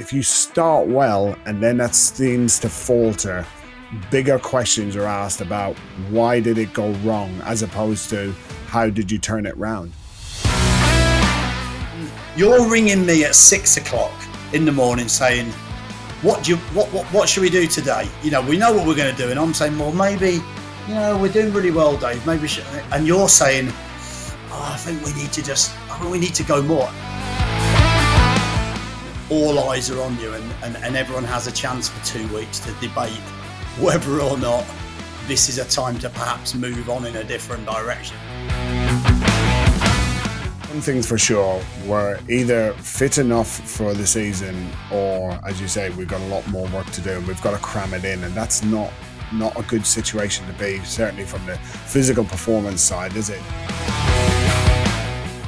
if you start well and then that seems to falter, bigger questions are asked about why did it go wrong as opposed to how did you turn it round? You're ringing me at 6 o'clock in the morning saying, what should we do today? You know, we know what we're going to do. And I'm saying, well, maybe, you know, we're doing really well, Dave. Maybe, and you're saying, I think we need to go more. All eyes are on you, and everyone has a chance for 2 weeks to debate whether or not this is a time to perhaps move on in a different direction. One thing's for sure, we're either fit enough for the season or, as you say, we've got a lot more work to do and we've got to cram it in, and that's not a good situation to be, certainly from the physical performance side, is it?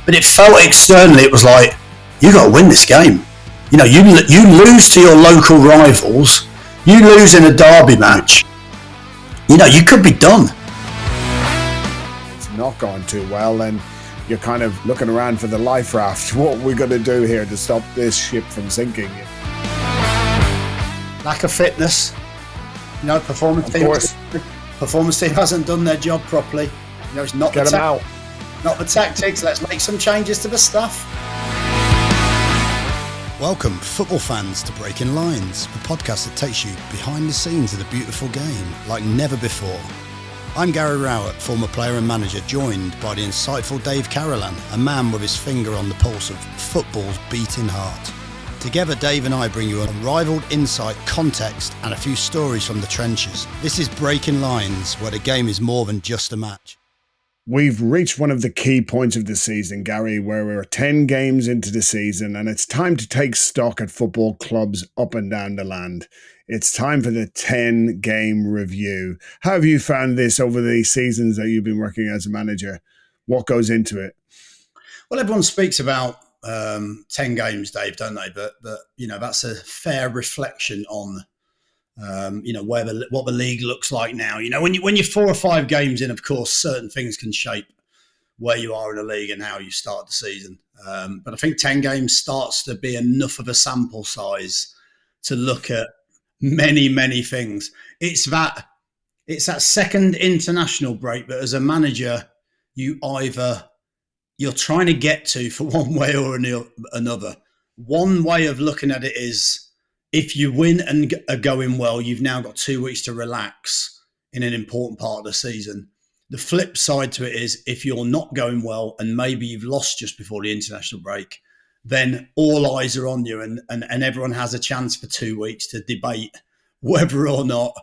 But it felt externally, it was like, you got to win this game. You know, you lose to your local rivals, you lose in a derby match, you know, you could be done. It's not going too well, and you're kind of looking around for the life raft. What are we going to do here to stop this ship from sinking? Lack of fitness. You know, performance team hasn't done their job properly. You know, it's not Get them out. Not the tactics. Let's make some changes to the stuff. Welcome, football fans, to Breaking Lines, the podcast that takes you behind the scenes of the beautiful game like never before. I'm Gary Rowett, former player and manager, joined by the insightful Dave Carolan, a man with his finger on the pulse of football's beating heart. Together, Dave and I bring you unrivaled insight, context, and a few stories from the trenches. This is Breaking Lines, where the game is more than just a match. We've reached one of the key points of the season, Gary, where we're 10 games into the season and it's time to take stock at football clubs up and down the land. It's time for the 10-game review. How have you found this over the seasons that you've been working as a manager? What goes into it? Well, everyone speaks about 10 games, Dave, don't they? But you know, that's a fair reflection on you know, what the league looks like now. You know, when you're 4 or 5 games in, of course, certain things can shape where you are in a league and how you start the season. But I think 10 games starts to be enough of a sample size to look at many things. It's that second international break that as a manager, you're trying to get to for one way or another. One way of looking at it is, if you win and are going well, you've now got 2 weeks to relax in an important part of the season. The flip side to it is, if you're not going well and maybe you've lost just before the international break, then all eyes are on you, and everyone has a chance for 2 weeks to debate whether or not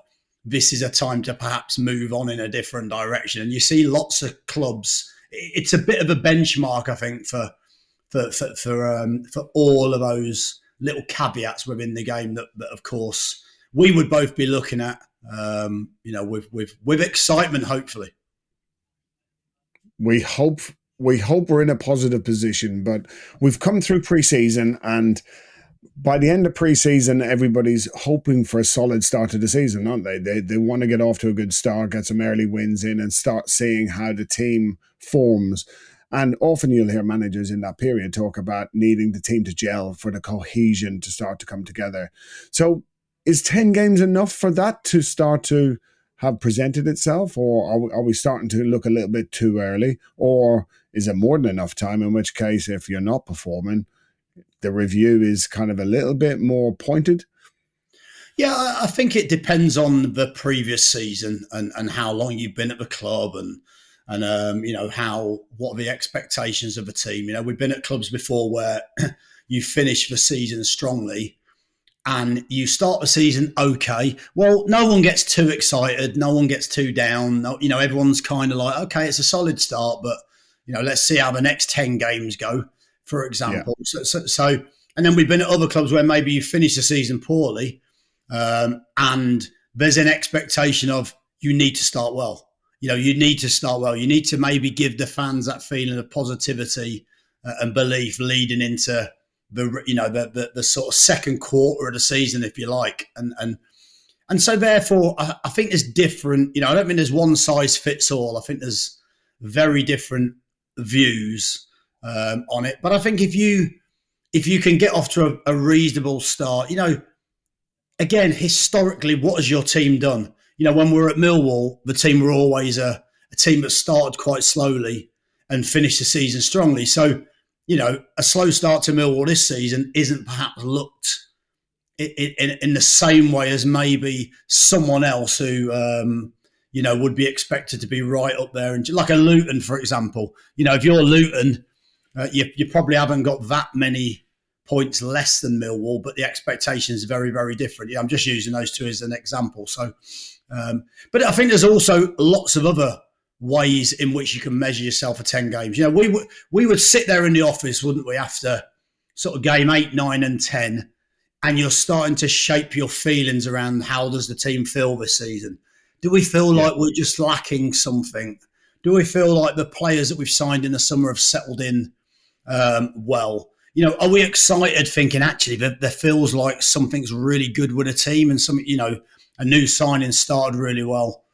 this is a time to perhaps move on in a different direction. And you see lots of clubs. It's a bit of a benchmark, I think, for all of those little caveats within the game that of course we would both be looking at, you know, with excitement. Hopefully, we hope we're in a positive position, but we've come through pre-season, and by the end of pre-season, everybody's hoping for a solid start to the season, aren't they? They want to get off to a good start, get some early wins in, and start seeing how the team forms. And often you'll hear managers in that period talk about needing the team to gel, for the cohesion to start to come together. So is 10 games enough for that to start to have presented itself? Or are we starting to look a little bit too early? Or is it more than enough time, in which case, if you're not performing, the review is kind of a little bit more pointed? Yeah, I think it depends on the previous season and how long you've been at the club and you know, what are the expectations of a team. You know, we've been at clubs before where you finish the season strongly and you start the season okay. Well, no one gets too excited, no one gets too down. No, you know, everyone's kind of like, okay, it's a solid start, but you know, let's see how the next 10 games go, for example. Yeah. So, and then we've been at other clubs where maybe you finish the season poorly, and there's an expectation of you need to start well. You know, you need to start well. You need to maybe give the fans that feeling of positivity and belief leading into the sort of second quarter of the season, if you like. And so therefore, I think there's different. You know, I don't think there's one size fits all. I think there's very different views on it. But I think if you if you can get off to a reasonable start, again, historically, what has your team done? When we were at Millwall, the team were always a team that started quite slowly and finished the season strongly. So, a slow start to Millwall this season isn't perhaps looked in the same way as maybe someone else who, would be expected to be right up there. And like a Luton, for example, if you're Luton, you probably haven't got that many points less than Millwall, but the expectation is very, very different. I'm just using those two as an example. So, but I think there's also lots of other ways in which you can measure yourself for 10 games. We would sit there in the office, wouldn't we, after sort of game 8, 9 and 10, and you're starting to shape your feelings around how does the team feel this season? Do we feel like we're just lacking something? Do we feel like the players that we've signed in the summer have settled in well? Are we excited thinking actually there feels like something's really good with a team and a new signing started really well,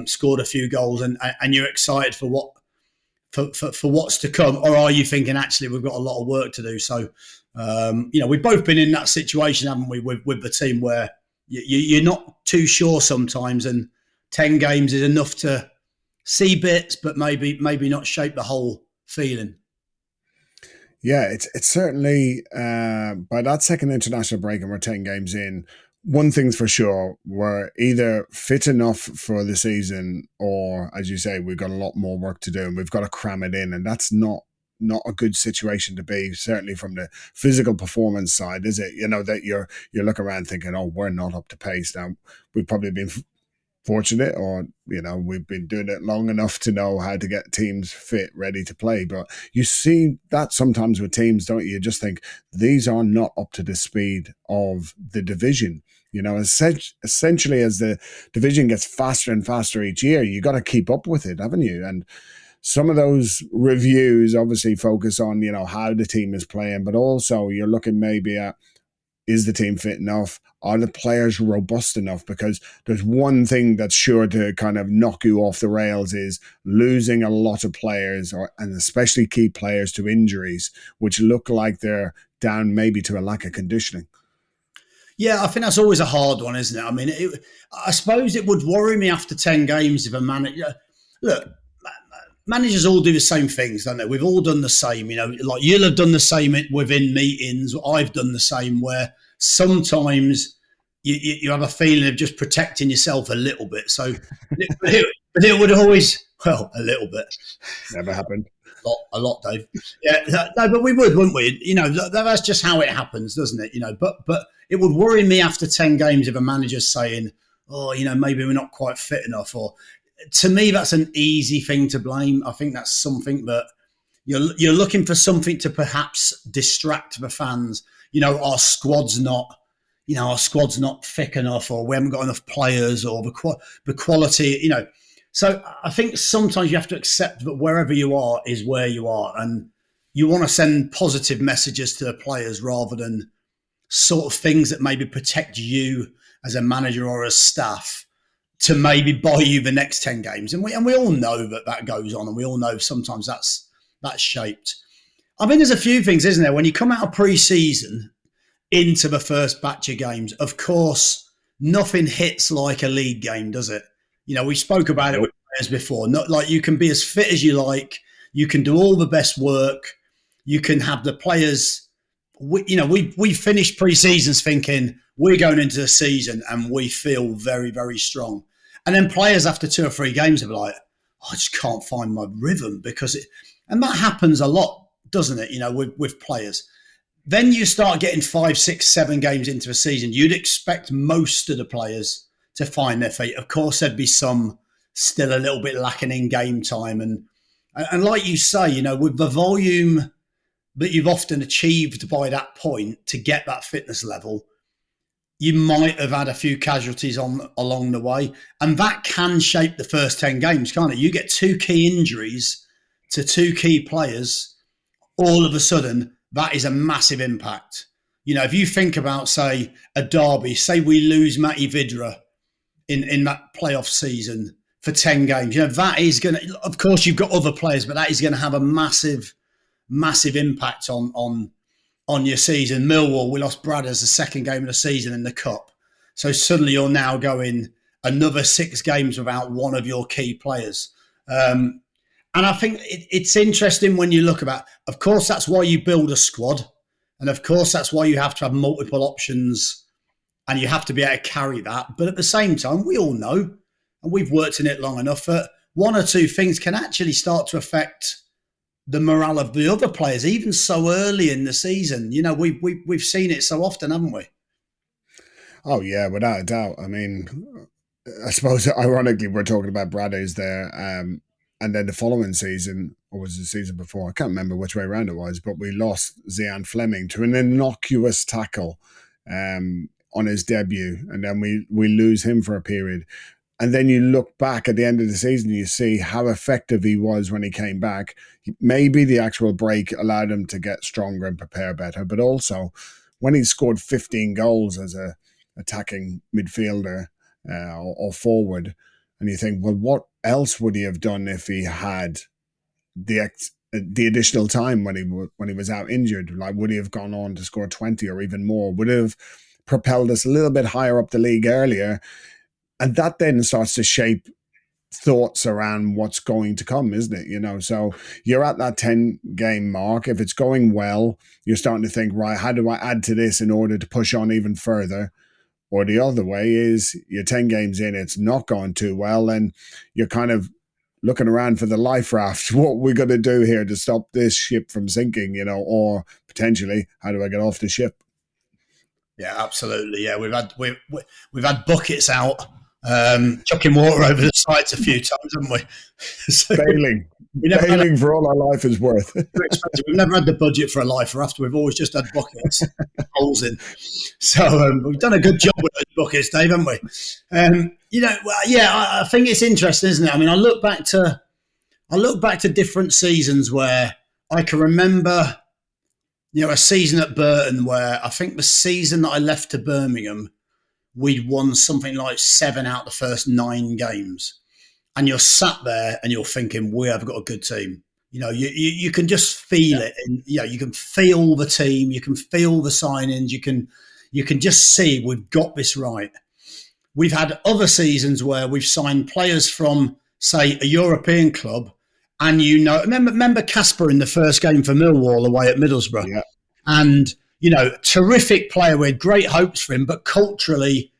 scored a few goals and you're excited for what's to come? Or are you thinking actually we've got a lot of work to do? So, we've both been in that situation, haven't we, with the team where you're not too sure sometimes, and 10 games is enough to see bits, but maybe not shape the whole feeling. Yeah, it's certainly by that second international break and we're 10 games in, one thing's for sure, we're either fit enough for the season or, as you say, we've got a lot more work to do and we've got to cram it in. And that's not a good situation to be, certainly from the physical performance side, is it? That you're looking around thinking, oh, we're not up to pace. Now, we've probably been fortunate, or we've been doing it long enough to know how to get teams fit, ready to play. But you see that sometimes with teams, don't you? You just think these are not up to the speed of the division. Essentially, as the division gets faster and faster each year, you got to keep up with it, haven't you? And some of those reviews obviously focus on how the team is playing, but also you're looking maybe at, is the team fit enough? Are the players robust enough? Because there's one thing that's sure to kind of knock you off the rails is losing a lot of players, and especially key players, to injuries, which look like they're down maybe to a lack of conditioning. Yeah, I think that's always a hard one, isn't it? I mean, I suppose it would worry me after 10 games if a manager... Look, managers all do the same things, don't they? We've all done the same, like you'll have done the same within meetings. I've done the same, where sometimes you have a feeling of just protecting yourself a little bit. So, but it would always, a little bit. Never happened. A lot, Dave. Yeah, no, but we would, wouldn't we? That's just how it happens, doesn't it? But it would worry me after 10 games if a manager's saying, oh, maybe we're not quite fit enough, or... To me, that's an easy thing to blame. I think that's something that you're looking for something to perhaps distract the fans. Our squad's not thick enough, or we haven't got enough players, or the quality. So I think sometimes you have to accept that wherever you are is where you are, and you want to send positive messages to the players rather than sort of things that maybe protect you as a manager or as staff to maybe buy you the next 10 games. And we all know that goes on, and we all know sometimes that's shaped. I mean, there's a few things, isn't there? When you come out of pre-season into the first batch of games, of course, nothing hits like a league game, does it? We spoke about it with players before. Not like you can be as fit as you like. You can do all the best work. You can have the players. We finished pre-seasons thinking we're going into the season and we feel very, very strong. And then players after 2 or 3 games are like, I just can't find my rhythm and that happens a lot, doesn't it? With players. Then you start getting 5, 6, 7 games into a season. You'd expect most of the players to find their feet. Of course, there'd be some still a little bit lacking in game time. And like you say, with the volume that you've often achieved by that point to get that fitness level, you might have had a few casualties along the way. And that can shape the first 10 games, can't it? You get 2 key injuries to 2 key players, all of a sudden, that is a massive impact. If you think about, say, a derby, say we lose Matty Vidra in that playoff season for 10 games, that is going to, of course, you've got other players, but that is going to have a massive, massive impact on on your season. Millwall, we lost Bradders the second game of the season in the Cup. So suddenly you're now going another 6 games without one of your key players. And I think it's interesting when you look about, of course, that's why you build a squad. And of course, that's why you have to have multiple options and you have to be able to carry that. But at the same time, we all know, and we've worked in it long enough, that one or two things can actually start to affect the morale of the other players, even so early in the season. You know, we've seen it so often, haven't we? Oh, yeah, without a doubt. I mean, I suppose, ironically, we're talking about Bradders there. And then the following season, or was it the season before? I can't remember which way around it was, but we lost Zian Fleming to an innocuous tackle on his debut. And then we lose him for a period. And then you look back at the end of the season, you see how effective he was when he came back. Maybe the actual break allowed him to get stronger and prepare better, but also when he scored 15 goals as a attacking midfielder or forward, and you think, well, what else would he have done if he had the additional time when he was out injured? Like, would he have gone on to score 20 or even more? Would it have propelled us a little bit higher up the league earlier? And that then starts to shape thoughts around what's going to come, isn't it? You know, so you're at that 10-game mark. If it's going well, you're starting to think, right, how do I add to this in order to push on even further? Or the other way is you're 10 games in, it's not going too well, and you're kind of looking around for the life raft. What are we going to do here to stop this ship from sinking, you know, or potentially, how do I get off the ship? Yeah, absolutely. Yeah, we've had buckets out, chucking water over the sides a few times, haven't we? So Bailing for all our life is worth. We've never had the budget for a life raft. We've always just had buckets, holes in. So we've done a good job with those buckets, Dave, haven't we? You know, well, yeah, I think it's interesting, isn't it? I mean, I look back to different seasons where I can remember, you know, a season at Burton where I think the season that I left to Birmingham, we'd won something like 7 out of the first 9 games. And you're sat there and you're thinking, we have got a good team. You know, you can just feel it. And, you know, you can feel the team. You can feel the signings. You can just see we've got this right. We've had other seasons where we've signed players from, say, a European club. And, you know, remember Casper in the first game for Millwall away at Middlesbrough? Yeah. And, you know, terrific player. We had great hopes for him, but culturally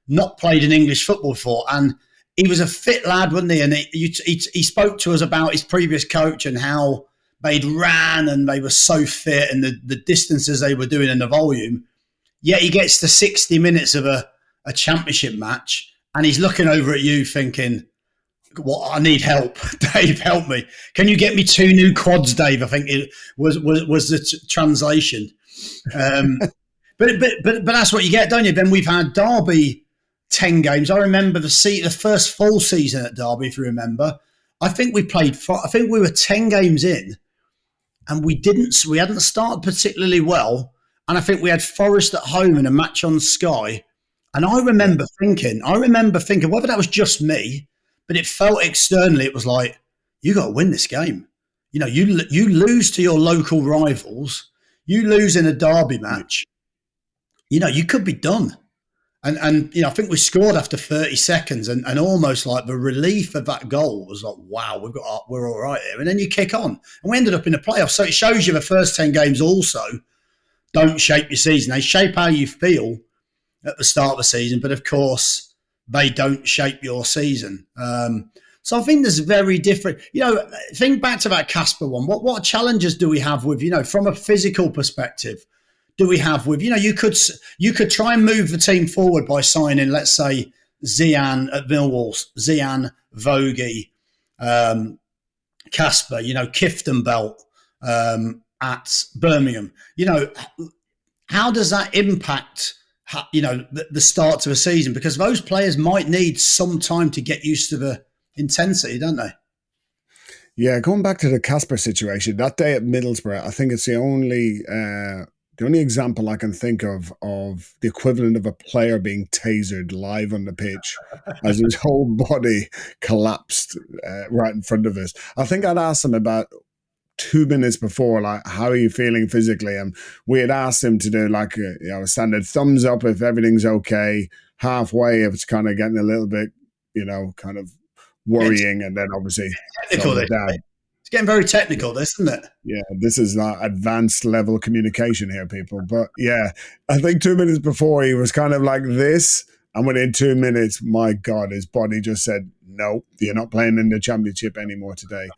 not played in English football before. And he was a fit lad, wasn't he? And he spoke to us about his previous coach and how they'd ran and they were so fit and the distances they were doing and the volume. Yet he gets to 60 minutes of a championship match and he's looking over at you thinking, well, I need help. Dave, help me. Can you get me 2 new quads, Dave? I think it was the translation. But that's what you get, don't you? Then we've had Derby 10 games. I remember the first full season at Derby, if you remember. I think we were 10 games in and we hadn't started particularly well. And I think we had Forest at home in a match on Sky. And I remember thinking, whether that was just me, but it felt externally, it was like, you got to win this game. You know, you lose to your local rivals, you lose in a derby match, you know, you could be done. And you know, I think we scored after 30 seconds and almost like the relief of that goal was like, wow, we're all right here. And then you kick on. And we ended up in the playoffs. So it shows you the first 10 games also don't shape your season. They shape how you feel at the start of the season, but of course they don't shape your season. So I think there's very different, you know, think back to that Casper one. What challenges do we have with, you know, from a physical perspective, do we have with, you know, you could try and move the team forward by signing, let's say, Zian at Millwall, Zian, Vogie, Casper, you know, Kifton Belt at Birmingham. You know, how does that impact, you know, the start to a season? Because those players might need some time to get used to the intensity, don't they? Yeah, going back to the Casper situation, that day at Middlesbrough, I think it's the only example I can think of the equivalent of a player being tasered live on the pitch as his whole body collapsed right in front of us. I think I'd asked him about 2 minutes before, like, how are you feeling physically? And we had asked him to do like a standard thumbs up if everything's okay, halfway if it's kind of getting a little bit, kind of worrying, and then obviously technical. It's getting very technical, this, isn't it? Yeah, this is not advanced level communication here, people. But yeah, I think 2 minutes before he was kind of like this, and within 2 minutes, my God, his body just said, no, you're not playing in the championship anymore today.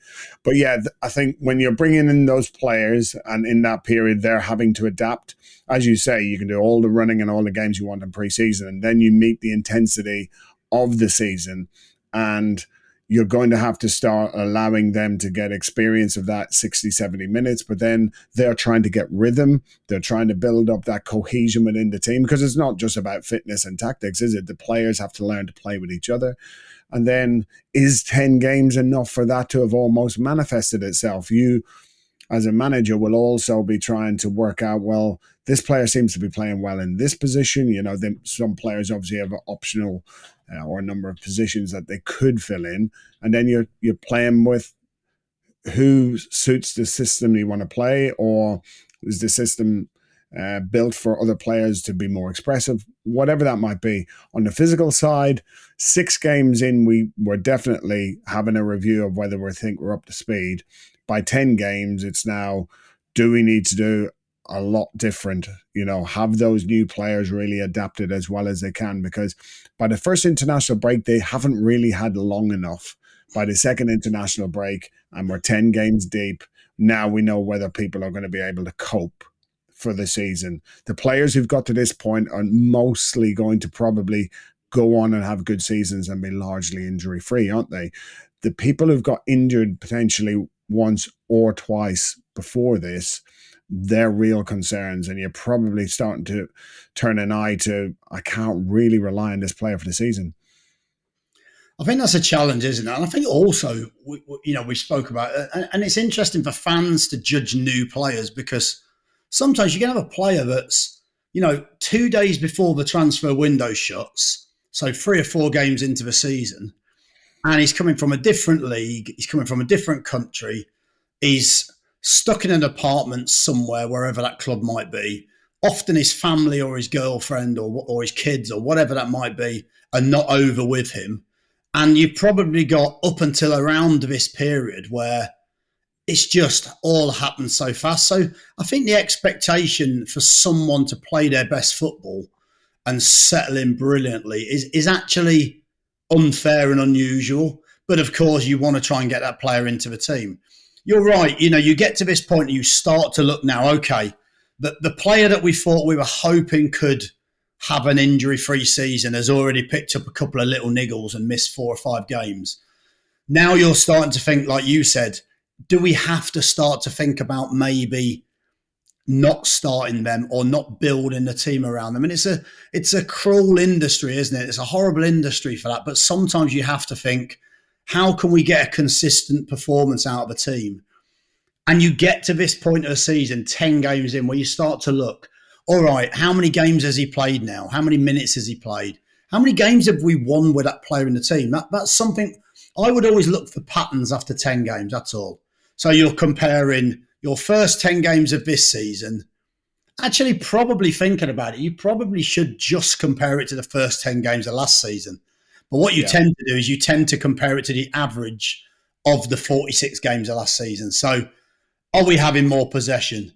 But yeah, I think when you're bringing in those players and in that period, they're having to adapt. As you say, you can do all the running and all the games you want in preseason, and then you meet the intensity of the season, and you're going to have to start allowing them to get experience of that 60, 70 minutes, but then they're trying to get rhythm. They're trying to build up that cohesion within the team, because it's not just about fitness and tactics, is it? The players have to learn to play with each other. And then is 10 games enough for that to have almost manifested itself? You, as a manager, will also be trying to work out, well, this player seems to be playing well in this position. Some players obviously have an optional or a number of positions that they could fill in, and then you're playing with who suits the system you want to play, or is the system built for other players to be more expressive, whatever that might be. On the physical side, 6 games in, we were definitely having a review of whether we think we're up to speed. By 10 games, it's now, do we need to do a lot different? Have those new players really adapted as well as they can? Because by the first international break, they haven't really had long enough. By the second international break, and we're 10 games deep, now we know whether people are going to be able to cope for the season. The players who've got to this point are mostly going to probably go on and have good seasons and be largely injury-free, aren't they? The people who've got injured potentially once or twice before this, they're real concerns, and you're probably starting to turn an eye to, I can't really rely on this player for the season. I think that's a challenge, isn't it? And I think also, we spoke about it, and it's interesting for fans to judge new players, because sometimes you can have a player that's, 2 days before the transfer window shuts, so 3 or 4 games into the season, and he's coming from a different league, he's coming from a different country, he's stuck in an apartment somewhere, wherever that club might be. Often his family or his girlfriend or his kids or whatever that might be are not over with him. And you've probably got up until around this period where it's just all happened so fast. So I think the expectation for someone to play their best football and settle in brilliantly is actually unfair and unusual. But of course, you want to try and get that player into the team. You're right. You get to this point and you start to look now, okay, the player that we thought we were hoping could have an injury-free season has already picked up a couple of little niggles and missed 4 or 5 games. Now you're starting to think, like you said, do we have to start to think about maybe not starting them or not building the team around them? And it's a cruel industry, isn't it? It's a horrible industry for that. But sometimes you have to think, how can we get a consistent performance out of a team? And you get to this point of the season, 10 games in, where you start to look, all right, how many games has he played now? How many minutes has he played? How many games have we won with that player in the team? That's something I would always look for, patterns after 10 games, that's all. So you're comparing your first 10 games of this season. Actually, probably thinking about it, you probably should just compare it to the first 10 games of last season. But what you tend to do is you tend to compare it to the average of the 46 games of last season. So are we having more possession?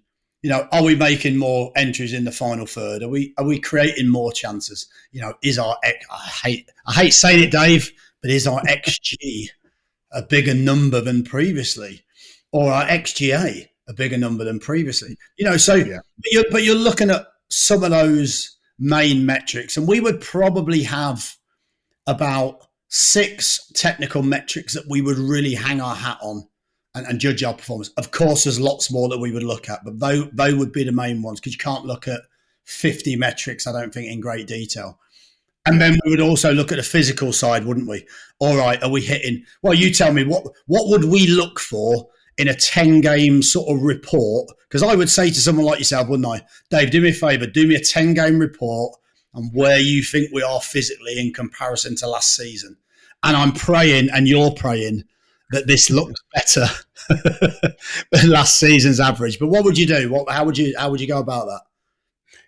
Are we making more entries in the final third? Are we creating more chances? Is our I hate saying it, Dave, but is our XG a bigger number than previously, or our XGA a bigger number than previously? But you're looking at some of those main metrics, and we would probably have about 6 technical metrics that we would really hang our hat on and judge our performance. Of course, there's lots more that we would look at, but they would be the main ones, because you can't look at 50 metrics, I don't think, in great detail. And then we would also look at the physical side, wouldn't we? All right, are we hitting? Well, you tell me, what would we look for in a 10-game sort of report? Because I would say to someone like yourself, wouldn't I, Dave, do me a favour, do me a 10-game report on where you think we are physically in comparison to last season. And I'm praying, and you're praying, that this looks better than last season's average. But what would you do? How would you go about that?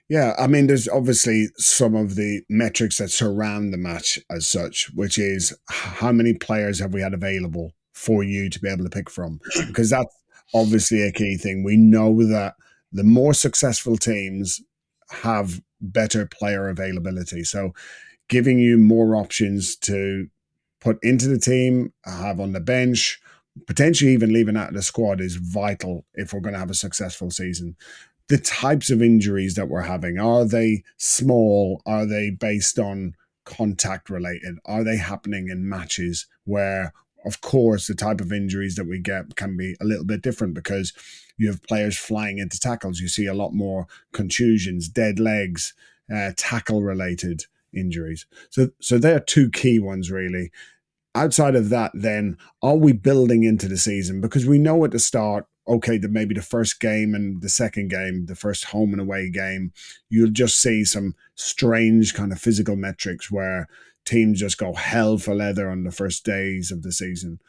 Yeah, I mean, there's obviously some of the metrics that surround the match as such, which is how many players have we had available for you to be able to pick from? Because that's obviously a key thing. We know that the more successful teams have better player availability. So giving you more options to put into the team, have on the bench, potentially even leaving out of the squad is vital if we're going to have a successful season. The types of injuries that we're having, are they small? Are they based on contact related? Are they happening in matches where, of course, the type of injuries that we get can be a little bit different because you have players flying into tackles. You see a lot more contusions, dead legs, tackle related injuries. So there are two key ones really. Outside of that, then, are we building into the season? Because we know at the start, okay, that maybe the first game and the second game, the first home and away game, you'll just see some strange kind of physical metrics where teams just go hell for leather on the first days of the season.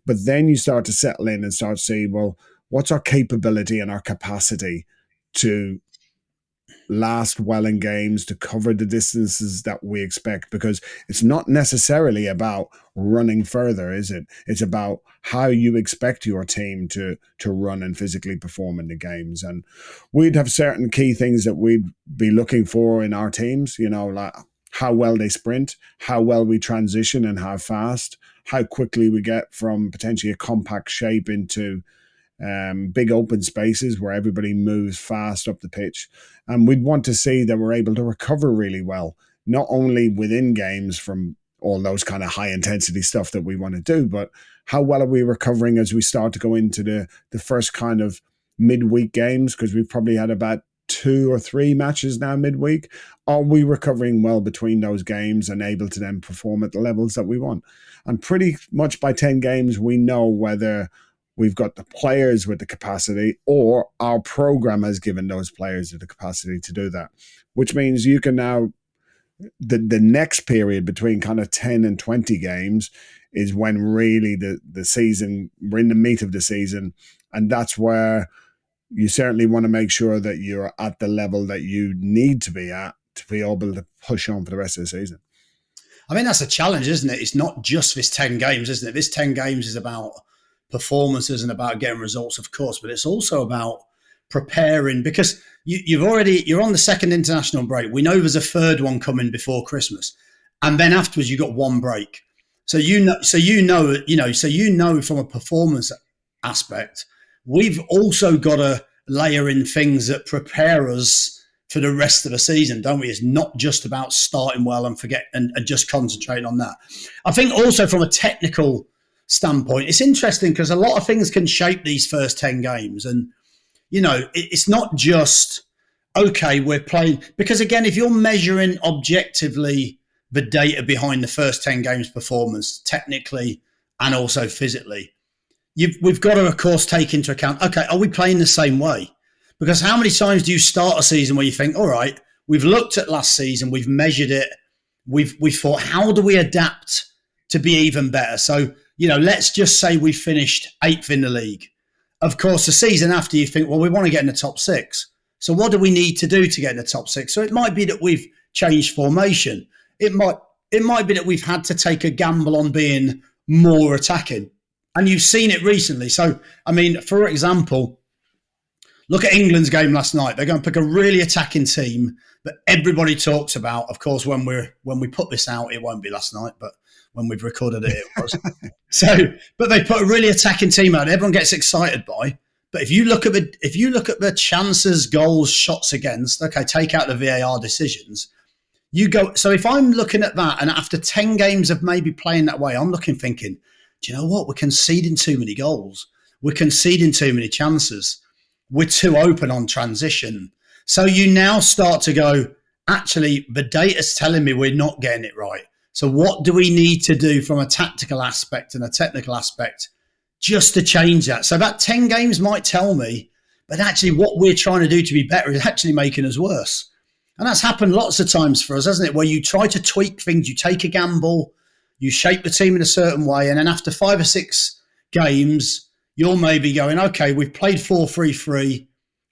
But then you start to settle in and start to see, well, what's our capability and our capacity to last well in games, to cover the distances that we expect? Because it's not necessarily about running further, is it? It's about how you expect your team to run and physically perform in the games. And we'd have certain key things that we'd be looking for in our teams, like how well they sprint, how well we transition and how fast, how quickly we get from potentially a compact shape into big open spaces where everybody moves fast up the pitch. And we'd want to see that we're able to recover really well, not only within games from all those kind of high intensity stuff that we want to do, but how well are we recovering as we start to go into the first kind of midweek games? Because we've probably had about 2 or 3 matches now midweek. Are we recovering well between those games and able to then perform at the levels that we want? And pretty much by 10 games, we know whether we've got the players with the capacity or our program has given those players the capacity to do that, which means you can now, the next period between kind of 10 and 20 games is when really the season, we're in the meat of the season. And that's where you certainly want to make sure that you're at the level that you need to be at to be able to push on for the rest of the season. I mean, that's a challenge, isn't it? It's not just this 10 games, isn't it? This 10 games is about performances and about getting results, of course, but it's also about preparing, because you're on the second international break. We know there's a third one coming before Christmas, and then afterwards you've got one break. So you know from a performance aspect, we've also got to layer in things that prepare us for the rest of the season, don't we? It's not just about starting well and just concentrating on that. I think also from a technical standpoint, it's interesting because a lot of things can shape these first 10 games. And, it's not just, okay, we're playing. Because again, if you're measuring objectively the data behind the first 10 games performance, technically and also physically, we've got to, of course, take into account, okay, are we playing the same way? Because how many times do you start a season where you think, all right, we've looked at last season, we've measured it, we've thought, how do we adapt to be even better? So, let's just say we finished 8th in the league. Of course, the season after you think, well, we want to get in the top 6. So what do we need to do to get in the top 6? So it might be that we've changed formation. It might be that we've had to take a gamble on being more attacking. And you've seen it recently. So, I mean, for example, look at England's game last night. They're going to pick a really attacking team that everybody talks about. Of course, when we put this out, it won't be last night, but when we've recorded it, it was. But they put a really attacking team out. Everyone gets excited by. But if you look at the chances, goals, shots against, okay, take out the VAR decisions. You go. So if I'm looking at that, and after 10 games of maybe playing that way, I'm thinking, do you know what? We're conceding too many goals. We're conceding too many chances. We're too open on transition. So you now start to go, actually, the data's telling me we're not getting it right. So what do we need to do from a tactical aspect and a technical aspect just to change that? So that 10 games might tell me, but actually what we're trying to do to be better is actually making us worse. And that's happened lots of times for us, hasn't it? Where you try to tweak things, you take a gamble, you shape the team in a certain way, and then after 5 or 6 games, you're maybe going, okay, we've played 4-3-3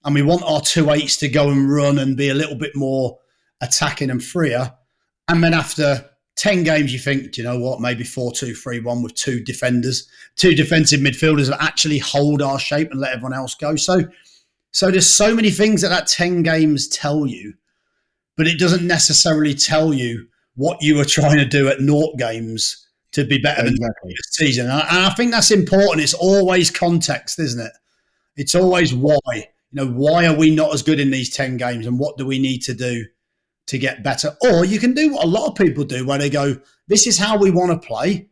and we want our 2-8s to go and run and be a little bit more attacking and freer. And then after 10 games, you think, do you know what, maybe 4-2-3-1 with two defenders, two defensive midfielders that actually hold our shape and let everyone else go. So there's so many things that 10 games tell you, but it doesn't necessarily tell you what you were trying to do at 0 games to be better than the season. And I think that's important. It's always context, isn't it? It's always why. Why are we not as good in these 10 games and what do we need to do to get better? Or you can do what a lot of people do where they go, this is how we want to play.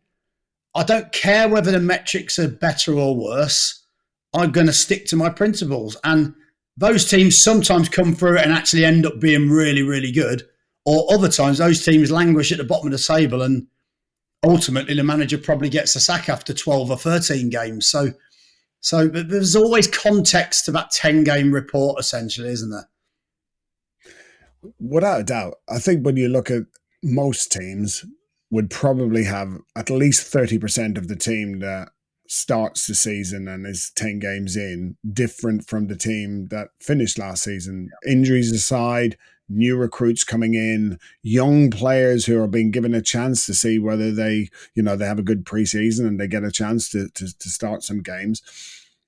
I don't care whether the metrics are better or worse. I'm going to stick to my principles. And those teams sometimes come through it and actually end up being really, really good. Or other times those teams languish at the bottom of the table and ultimately the manager probably gets a sack after 12 or 13 games. So there's always context to that 10-game report, essentially, isn't there? Without a doubt. I think when you look at most teams would probably have at least 30% of the team that starts the season and is 10 games in different from the team that finished last season. Injuries aside, new recruits coming in, young players who are being given a chance to see whether they have a good preseason and they get a chance to start some games.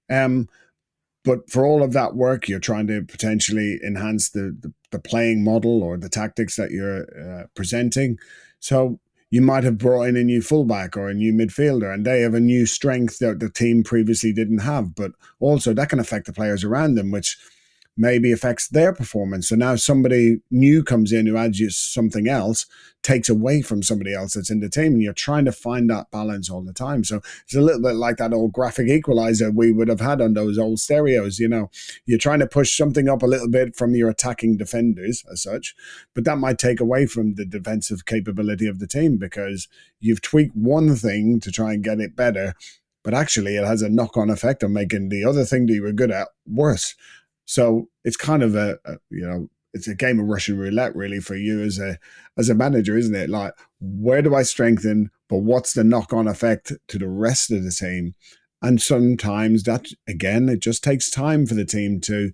But for all of that work, you're trying to potentially enhance the playing model or the tactics that you're presenting. So you might have brought in a new fullback or a new midfielder, and they have a new strength that the team previously didn't have. But also that can affect the players around them, which maybe affects their performance. So now somebody new comes in who adds you something else, takes away from somebody else that's in the team, and you're trying to find that balance all the time. So it's a little bit like that old graphic equalizer we would have had on those old stereos. You're trying to push something up a little bit from your attacking defenders as such, but that might take away from the defensive capability of the team because you've tweaked one thing to try and get it better, but actually it has a knock-on effect on making the other thing that you were good at worse. So it's kind of it's a game of Russian roulette really for you as a manager, isn't it? Like, where do I strengthen, but what's the knock-on effect to the rest of the team? And sometimes that, again, it just takes time for the team to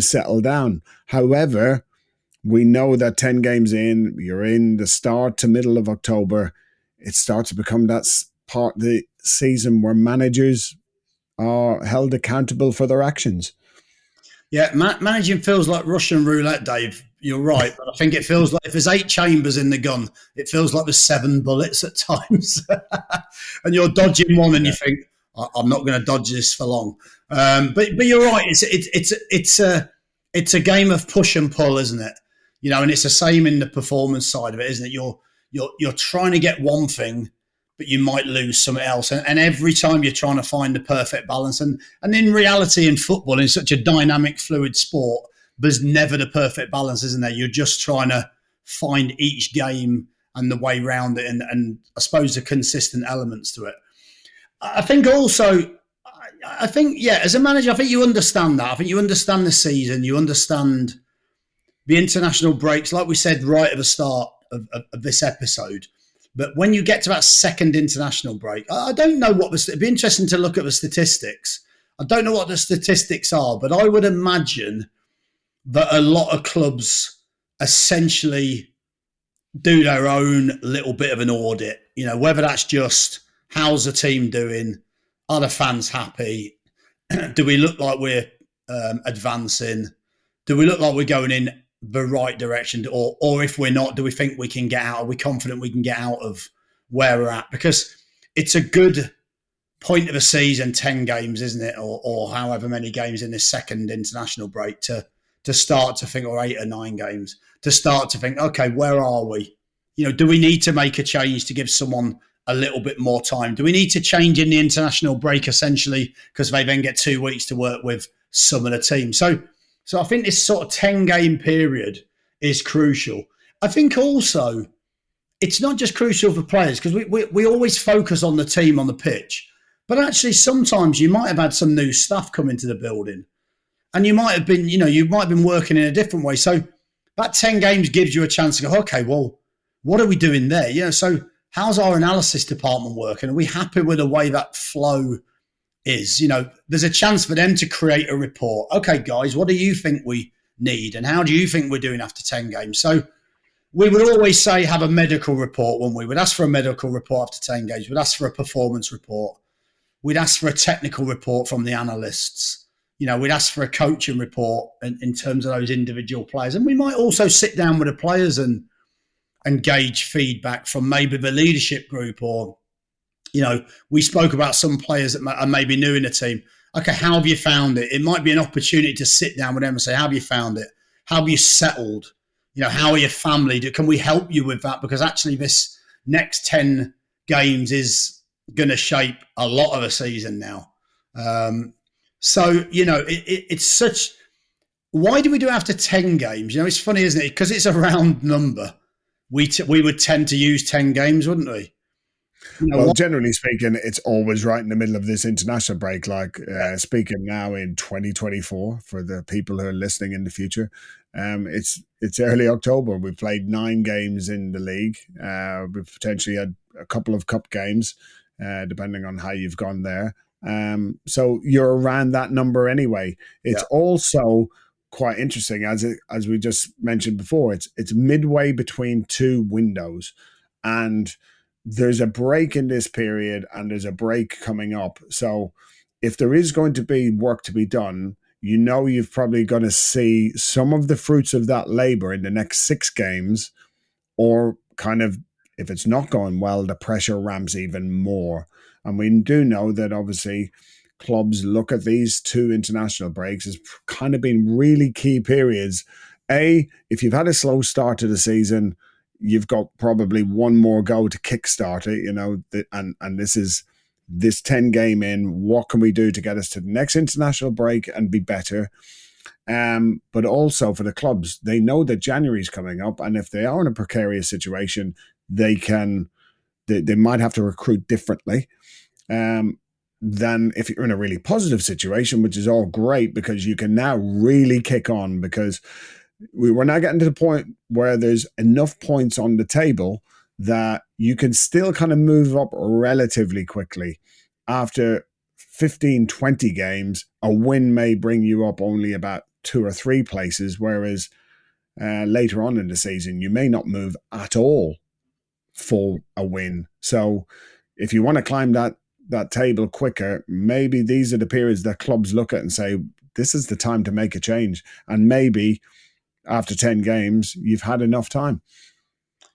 settle down. However, we know that 10 games in, you're in the start to middle of October, it starts to become that part of the season where managers are held accountable for their actions. Yeah, managing feels like Russian roulette, Dave. You're right. But I think it feels like if there's 8 chambers in the gun, it feels like there's 7 bullets at times. And you're dodging one and you think, I'm not going to dodge this for long. But you're right. It's a game of push and pull, isn't it? And it's the same in the performance side of it, isn't it? You're trying to get one thing, but you might lose something else. And every time you're trying to find the perfect balance. And in reality, in football, in such a dynamic, fluid sport, there's never the perfect balance, isn't there? You're just trying to find each game and the way around it and I suppose the consistent elements to it. I think also, as a manager, I think you understand that. I think you understand the season. You understand the international breaks, like we said right at the start of this episode. But when you get to that second international break, I don't know it'd be interesting to look at the statistics. I don't know what the statistics are, but I would imagine that a lot of clubs essentially do their own little bit of an audit, whether that's just how's the team doing? Are the fans happy? Do we look like we're advancing? Do we look like we're going in the right direction, or if we're not, do we think we can get out? Are we confident we can get out of where we're at? Because it's a good point of a season, 10 games, isn't it? Or however many games in this second international break to start to think, or 8 or 9 games, to start to think, okay, where are we? Do we need to make a change to give someone a little bit more time? Do we need to change in the international break essentially because they then get 2 weeks to work with some of the team? So I think this sort of 10-game period is crucial. I think also it's not just crucial for players because we always focus on the team on the pitch, but actually sometimes you might have had some new staff come into the building and you might have been working in a different way. So that 10 games gives you a chance to go, okay, well, what are we doing there? So how's our analysis department working? Are we happy with the way that flow is, there's a chance for them to create a report. Okay, guys, what do you think we need? And how do you think we're doing after 10 games? So we would always say have a medical report when we would ask for a medical report after 10 games. We'd ask for a performance report. We'd ask for a technical report from the analysts. We'd ask for a coaching report in terms of those individual players. And we might also sit down with the players and gauge feedback from maybe the leadership group, or, we spoke about some players that are maybe new in the team. Okay, how have you found it? It might be an opportunity to sit down with them and say, how have you found it? How have you settled? How are your family? Can we help you with that? Because actually this next 10 games is going to shape a lot of the season now. It's such... Why do we do it after 10 games? It's funny, isn't it? Because it's a round number. We would tend to use 10 games, wouldn't we? Generally speaking, it's always right in the middle of this international break, speaking now in 2024 for the people who are listening in the future. It's early October. We've played 9 games in the league. We've potentially had a couple of cup games, depending on how you've gone there. So you're around that number anyway. It's also quite interesting, as we just mentioned before. It's midway between 2 windows, and there's a break in this period and there's a break coming up. So if there is going to be work to be done, you've probably going to see some of the fruits of that labor in the next 6 games, or kind of, if it's not going well, the pressure ramps even more. And we do know that obviously clubs look at these 2 international breaks as kind of being really key periods. If you've had a slow start to the season, you've got probably one more go to kickstart it, and this 10 game in, what can we do to get us to the next international break and be better? But also for the clubs, they know that January is coming up, and if they are in a precarious situation, they might have to recruit differently than if you're in a really positive situation, which is all great because you can now really kick on, because we're now getting to the point where there's enough points on the table that you can still kind of move up relatively quickly. After 15, 20 games, a win may bring you up only about 2 or 3 places, whereas later on in the season, you may not move at all for a win. So if you want to climb that table quicker, maybe these are the periods that clubs look at and say, this is the time to make a change. And maybe after 10 games, you've had enough time.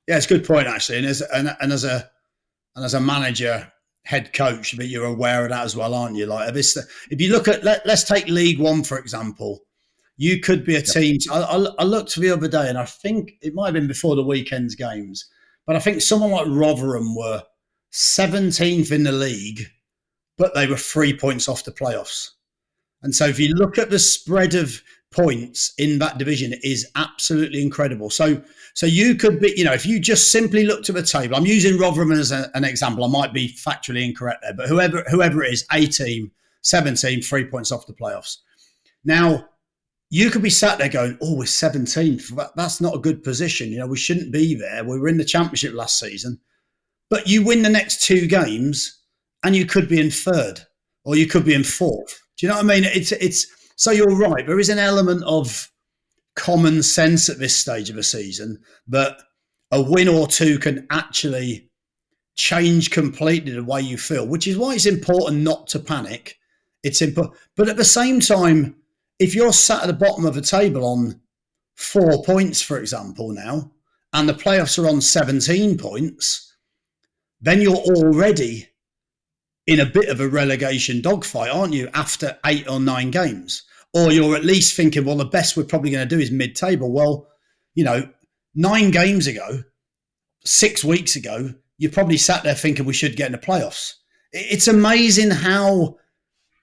Yeah, it's a good point, actually. And as a manager, head coach, but you're aware of that as well, aren't you? Like, if you look at, let's take League One, for example. You could be a team. I looked the other day, and I think it might have been before the weekend's games, but I think someone like Rotherham were 17th in the league, but they were 3 points off the playoffs. And so if you look at the spread of points in that division, it is absolutely incredible. So you could be, if you just simply looked at the table, I'm using Rotherham as an example. I might be factually incorrect there, but whoever it is, a team, 17, 3 points off the playoffs. Now, you could be sat there going, we're 17th. That's not a good position. We shouldn't be there. We were in the championship last season. But you win the next 2 games and you could be in 3rd or you could be in 4th. Do you know what I mean? It's so you're right. There is an element of common sense at this stage of a season, but a win or 2 can actually change completely the way you feel, which is why it's important not to panic. It's important. But at the same time, if you're sat at the bottom of a table on 4 points, for example, now, and the playoffs are on 17 points, then you're already in a bit of a relegation dogfight, aren't you, after 8 or 9 games? Or you're at least thinking, well, the best we're probably going to do is mid-table. Well, 9 games ago, 6 weeks ago, you probably sat there thinking we should get in the playoffs. It's amazing how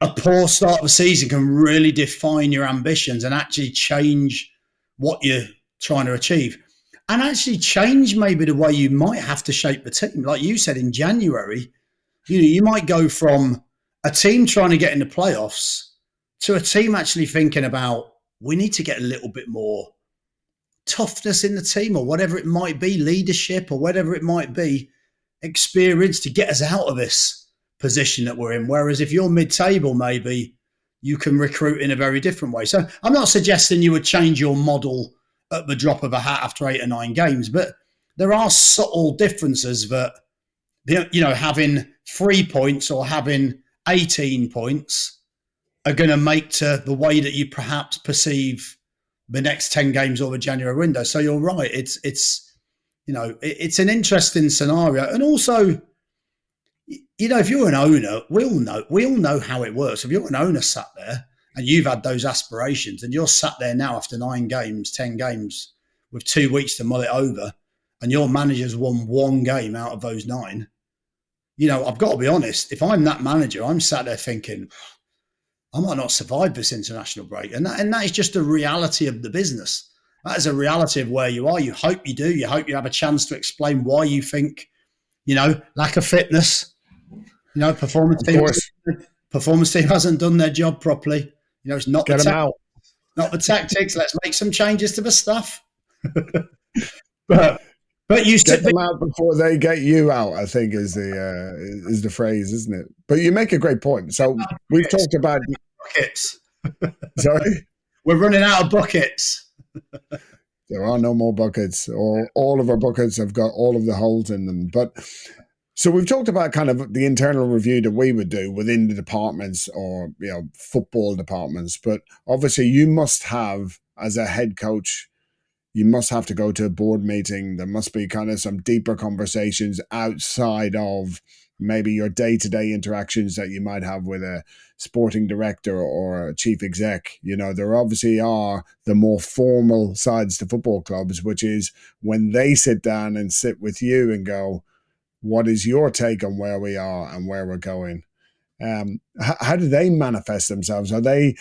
a poor start of a season can really define your ambitions and actually change what you're trying to achieve. And actually change maybe the way you might have to shape the team. Like you said, in January, you might go from a team trying to get in the playoffs to a team actually thinking about, we need to get a little bit more toughness in the team, or whatever it might be, leadership or whatever it might be, experience to get us out of this position that we're in. Whereas if you're mid-table, maybe you can recruit in a very different way. So I'm not suggesting you would change your model at the drop of a hat after 8 or 9 games, but there are subtle differences that, having 3 points or having 18 points are going to make to the way that you perhaps perceive the next 10 games or the January window. So you're right. It's an interesting scenario. And also, if you're an owner, we all know how it works. If you're an owner sat there and you've had those aspirations and you're sat there now after 9 games, 10 games with 2 weeks to mull it over, and your manager's won 1 game out of those 9, I've got to be honest, if I'm that manager, I'm sat there thinking, I might not survive this international break. And that is just a reality of the business. That is a reality of where you are. You hope you do. You hope you have a chance to explain why you think, lack of fitness, performance team hasn't done their job properly. It's not Get them out. Not the tactics. Let's make some changes to the stuff. But you get them out before they get you out, I think is the phrase, isn't it? But you make a great point. So we've talked about buckets. Sorry? We're running out of buckets. There are no more buckets. All of our buckets have got all of the holes in them. But so we've talked about kind of the internal review that we would do within the departments or football departments. But obviously you must have, as a head coach, you must have to go to a board meeting. There must be kind of some deeper conversations outside of maybe your day-to-day interactions that you might have with a sporting director or a chief exec. There obviously are the more formal sides to football clubs, which is when they sit down and sit with you and go, what is your take on where we are and where we're going? How do they manifest themselves? Are they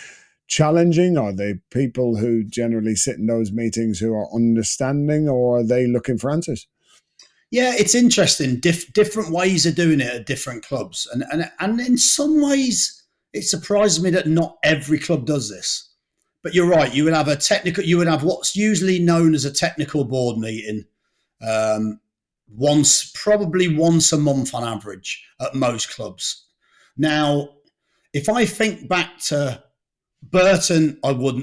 challenging? Are they people who generally sit in those meetings who are understanding, or are they looking for answers? Yeah, it's interesting. Different ways of doing it at different clubs. And in some ways, it surprises me that not every club does this. But you're right. You would have what's usually known as a technical board meeting probably once a month on average at most clubs. Now, if I think back to Burton,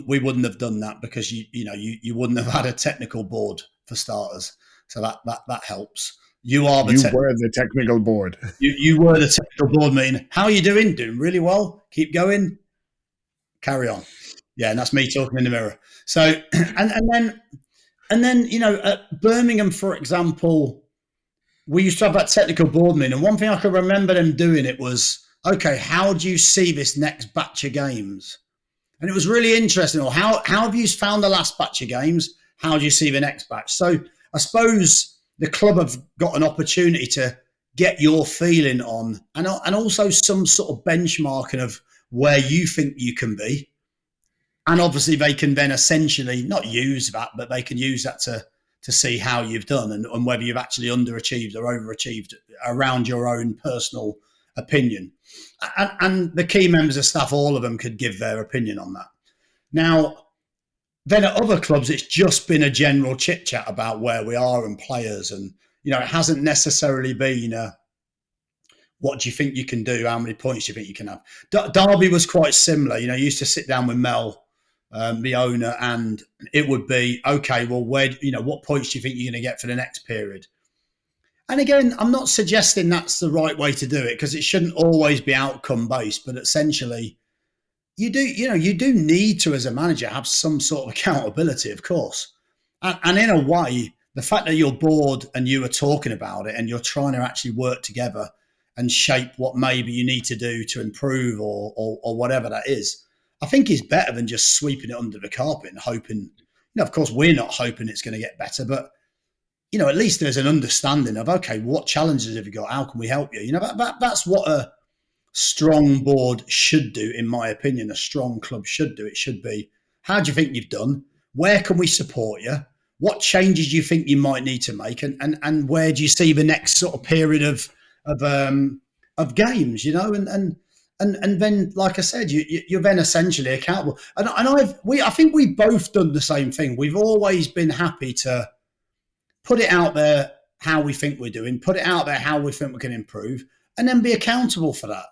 we wouldn't have done that because you wouldn't have had a technical board for starters. So that helps. You were the technical board. You were the technical board meeting. How are you doing? Doing really well. Keep going. Carry on. Yeah, and that's me talking in the mirror. So and then at Birmingham, for example, we used to have that technical board meeting, and one thing I could remember them doing it was, okay, how do you see this next batch of games? And it was really interesting. Or how have you found the last batch of games? How do you see the next batch? So I suppose the club have got an opportunity to get your feeling on and also some sort of benchmarking of where you think you can be. And obviously they can then essentially not use that, but they can use that to see how you've done and whether you've actually underachieved or overachieved around your own personal opinion. And the key members of staff, all of them could give their opinion on that. Now, then at other clubs, it's just been a general chit chat about where we are and players. And, it hasn't necessarily been what do you think you can do? How many points do you think you can have? Derby was quite similar. You used to sit down with Mel, the owner, and it would be, okay, well, what points do you think you're going to get for the next period? And again, I'm not suggesting that's the right way to do it because it shouldn't always be outcome based, but essentially you do need to, as a manager, have some sort of accountability, of course. And in a way, the fact that you're bored and you are talking about it and you're trying to actually work together and shape what maybe you need to do to improve or whatever that is, I think is better than just sweeping it under the carpet and hoping, of course, we're not hoping it's going to get better, but at least there's an understanding of, okay, what challenges have you got? How can we help you? That's what a strong board should do, in my opinion. A strong club should do. It should be, how do you think you've done? Where can we support you? What changes do you think you might need to make? And where do you see the next sort of period of games, and then, like I said, you're then essentially accountable. And I think we've both done the same thing. We've always been happy to put it out there how we think we're doing, put it out there how we think we can improve, and then be accountable for that.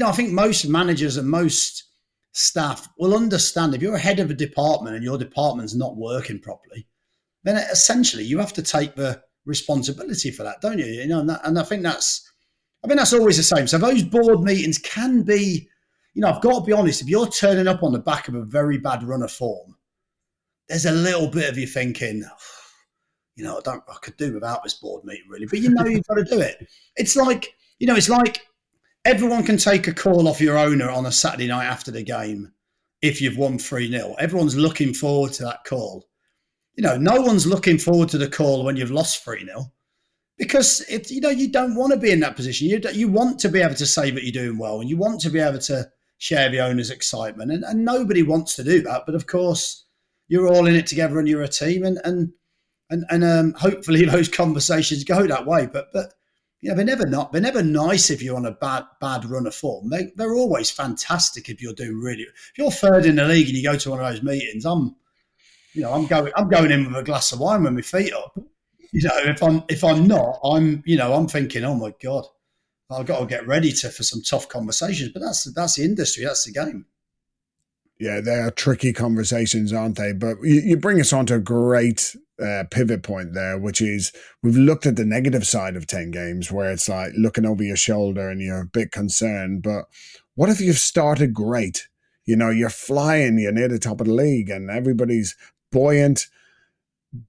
I think most managers and most staff will understand if you're a head of a department and your department's not working properly, then essentially you have to take the responsibility for that, don't you? And I think that's always the same. So those board meetings can be, I've got to be honest, if you're turning up on the back of a very bad run of form, there's a little bit of you thinking, I could do without this board meeting really, but you've got to do it. It's like everyone can take a call off your owner on a Saturday night after the game if you've won 3-0. Everyone's looking forward to that call. No one's looking forward to the call when you've lost 3-0 because you don't want to be in that position. You want to be able to say that you're doing well and you want to be able to share the owner's excitement, and nobody wants to do that. But of course, you're all in it together and you're a team, and hopefully those conversations go that way. But they're never nice if you're on a bad run of form. They're always fantastic if you're doing really. If you're third in the league and you go to one of those meetings, I'm going in with a glass of wine with my feet up. If I'm not, I'm thinking, oh my God, I've got to get ready for some tough conversations. But that's the industry, that's the game. Yeah, they are tricky conversations, aren't they? But you bring us on to a great pivot point there, which is we've looked at the negative side of 10 games where it's like looking over your shoulder and you're a bit concerned. But what if you've started great? You're flying, you're near the top of the league and everybody's buoyant.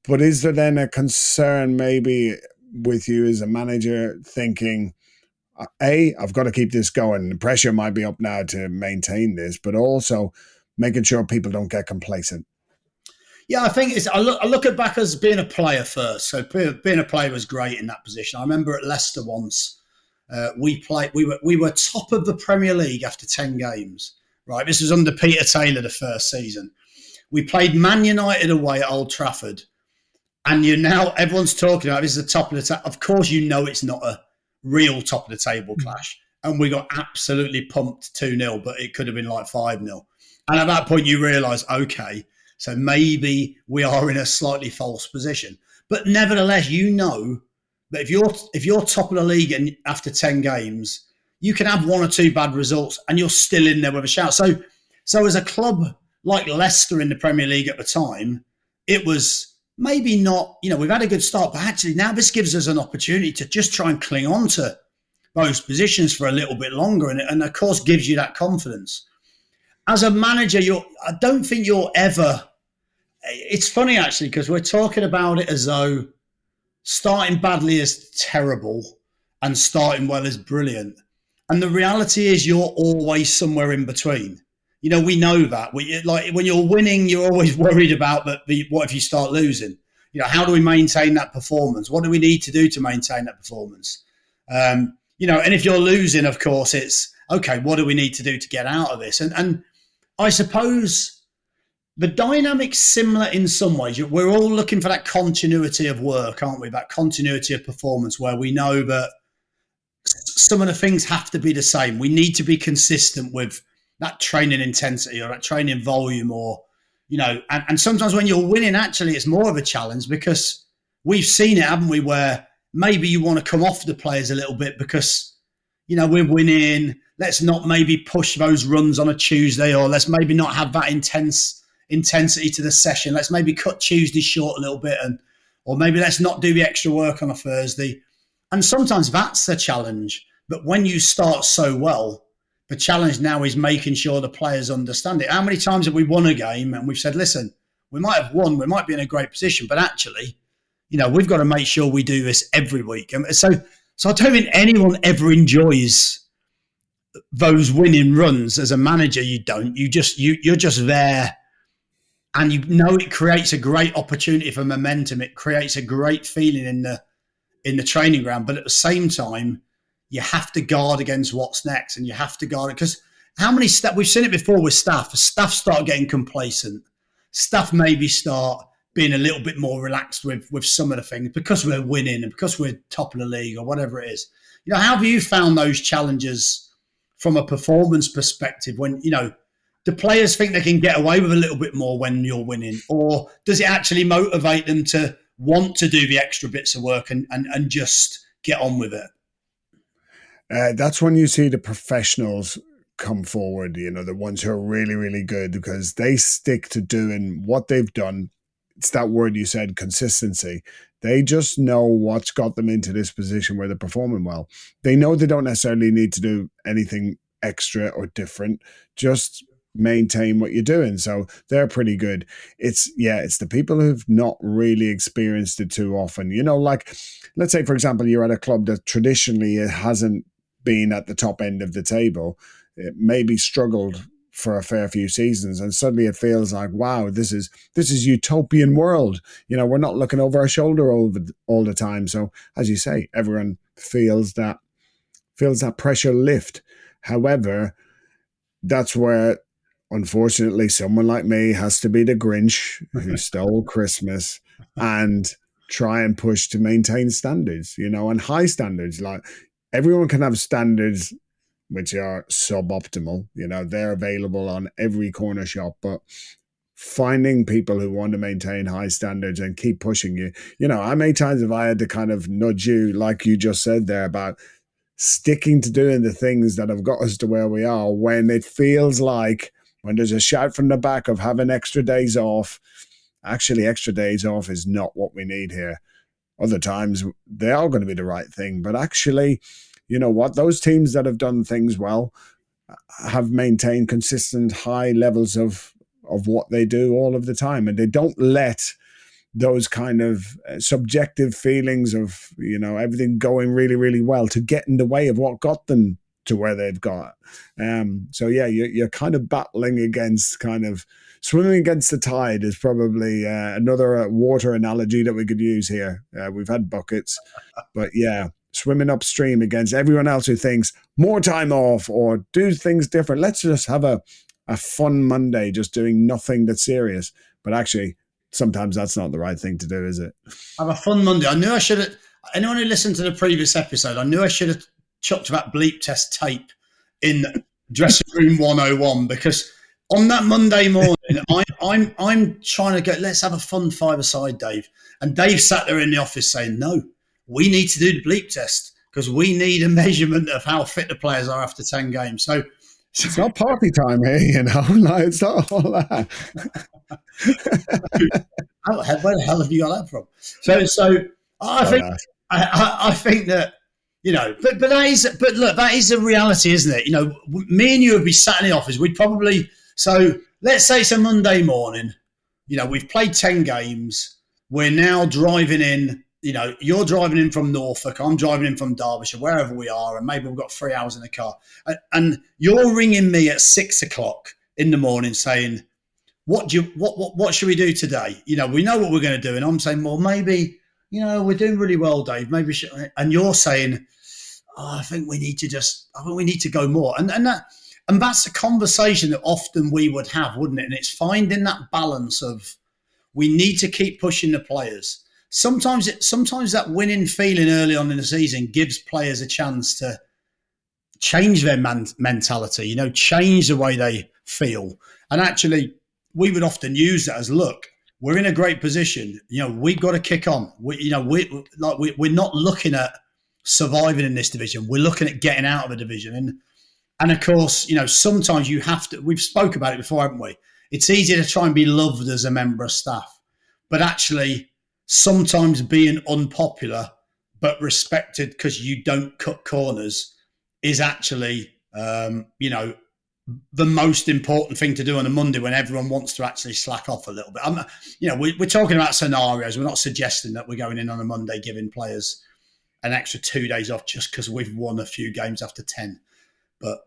But is there then a concern maybe with you as a manager thinking, I've got to keep this going. The pressure might be up now to maintain this, but also making sure people don't get complacent. Yeah, I think I look at back as being a player first. So being a player was great in that position. I remember at Leicester once, we were top of the Premier League after 10 games. Right, this was under Peter Taylor the first season. We played Man United away at Old Trafford, and everyone's talking about this is the top of the table. Of course, it's not a real top of the table clash, and we got absolutely pumped 2-0, but it could have been like 5-0. And at that point, you realise, okay, so maybe we are in a slightly false position. But nevertheless, that if you're top of the league and after 10 games, you can have one or two bad results and you're still in there with a shout. So as a club like Leicester in the Premier League at the time, it was maybe not, we've had a good start, but actually now this gives us an opportunity to just try and cling on to those positions for a little bit longer. And of course gives you that confidence. As a manager, I don't think you're ever, it's funny actually, because we're talking about it as though starting badly is terrible and starting well is brilliant. And the reality is you're always somewhere in between. We know that. Like when you're winning, you're always worried about what if you start losing? How do we maintain that performance? What do we need to do to maintain that performance? And if you're losing, of course, it's, okay, what do we need to do to get out of this? And I suppose the dynamic's similar in some ways. We're all looking for that continuity of work, aren't we? That continuity of performance where we know that some of the things have to be the same. We need to be consistent with that training intensity or that training volume or, and sometimes when you're winning, actually, it's more of a challenge because we've seen it, haven't we, where maybe you want to come off the players a little bit because, we're winning. Let's not maybe push those runs on a Tuesday, or let's maybe not have that intensity to the session. Let's maybe cut Tuesday short a little bit, or maybe let's not do the extra work on a Thursday. And sometimes that's the challenge. But when you start so well, the challenge now is making sure the players understand it. How many times have we won a game and we've said, listen, we might have won, we might be in a great position, but actually, we've got to make sure we do this every week. And so I don't think anyone ever enjoys those winning runs. As a manager, you don't. You're just there, and it creates a great opportunity for momentum. It creates a great feeling in the training ground, but at the same time, you have to guard against what's next, and you have to guard it because how many we've seen it before with staff. Staff start getting complacent. Staff maybe start being a little bit more relaxed with some of the things because we're winning and because we're top of the league or whatever it is. How have you found those challenges from a performance perspective when the players think they can get away with a little bit more when you're winning, or does it actually motivate them to want to do the extra bits of work and just get on with it? That's when you see the professionals come forward, the ones who are really, really good because they stick to doing what they've done. It's that word you said, consistency. They just know what's got them into this position where they're performing well. They know they don't necessarily need to do anything extra or different, just maintain what you're doing. So they're pretty good. It's the people who've not really experienced it too often. Like let's say, for example, you're at a club that traditionally it hasn't been at the top end of the table, it maybe struggled for a fair few seasons, and suddenly it feels like, wow, this is utopian world. We're not looking over our shoulder all the time. So, as you say, everyone feels that pressure lift. However, that's where, unfortunately, someone like me has to be the Grinch who stole Christmas and try and push to maintain standards, and high standards. Like everyone can have standards which are suboptimal. They're available on every corner shop, but finding people who want to maintain high standards and keep pushing you. How many times have I had to kind of nudge you, like you just said there, about sticking to doing the things that have got us to where we are when it feels like when there's a shout from the back of having extra days off. Actually, extra days off is not what we need here. Other times they are going to be the right thing, but actually, you know what? Those teams that have done things well have maintained consistent high levels of what they do all of the time, and they don't let those kind of subjective feelings of everything going really, really well to get in the way of what got them to where they've got. So yeah, you're kind of battling against kind of swimming against the tide is probably another water analogy that we could use here. We've had buckets, but yeah, swimming upstream against everyone else who thinks more time off or do things different. Let's just have a fun Monday, just doing nothing that's serious. But actually, sometimes that's not the right thing to do, is it? Have a fun Monday. I knew I should have. Anyone who listened to the previous episode, I knew I should have chucked that bleep test tape in dressing room 101 because on that Monday morning, I'm trying to go. Let's have a fun five-a-side, Dave. And Dave sat there in the office saying, "No, we need to do the bleep test because we need a measurement of how fit the players are after 10 games." So it's not party time here, like it's not all that. Where the hell have you got that from? So I think that but that is a reality, isn't it? Me and you would be sat in the office. We'd probably let's say it's a Monday morning. We've played 10 games. We're now driving in. You're driving in from Norfolk. I'm driving in from Derbyshire, wherever we are, and maybe we've got 3 hours in the car. And you're ringing me at 6 o'clock in the morning saying, what should we do today? We know what we're going to do. And I'm saying, well, maybe, we're doing really well, Dave. Maybe, and you're saying, I think we need to go more. And that's a conversation that often we would have, wouldn't it? And it's finding that balance of we need to keep pushing the players. Sometimes that winning feeling early on in the season gives players a chance to change their mentality, change the way they feel. And actually, we would often use that as, look, we're in a great position. We've got to kick on. We're not looking at surviving in this division. We're looking at getting out of a division. And of course, sometimes you have to. We've spoke about it before, haven't we? It's easy to try and be loved as a member of staff, but actually, sometimes being unpopular but respected because you don't cut corners is actually, the most important thing to do on a Monday when everyone wants to actually slack off a little bit. We're talking about scenarios. We're not suggesting that we're going in on a Monday giving players an extra 2 days off just because we've won a few games after 10, but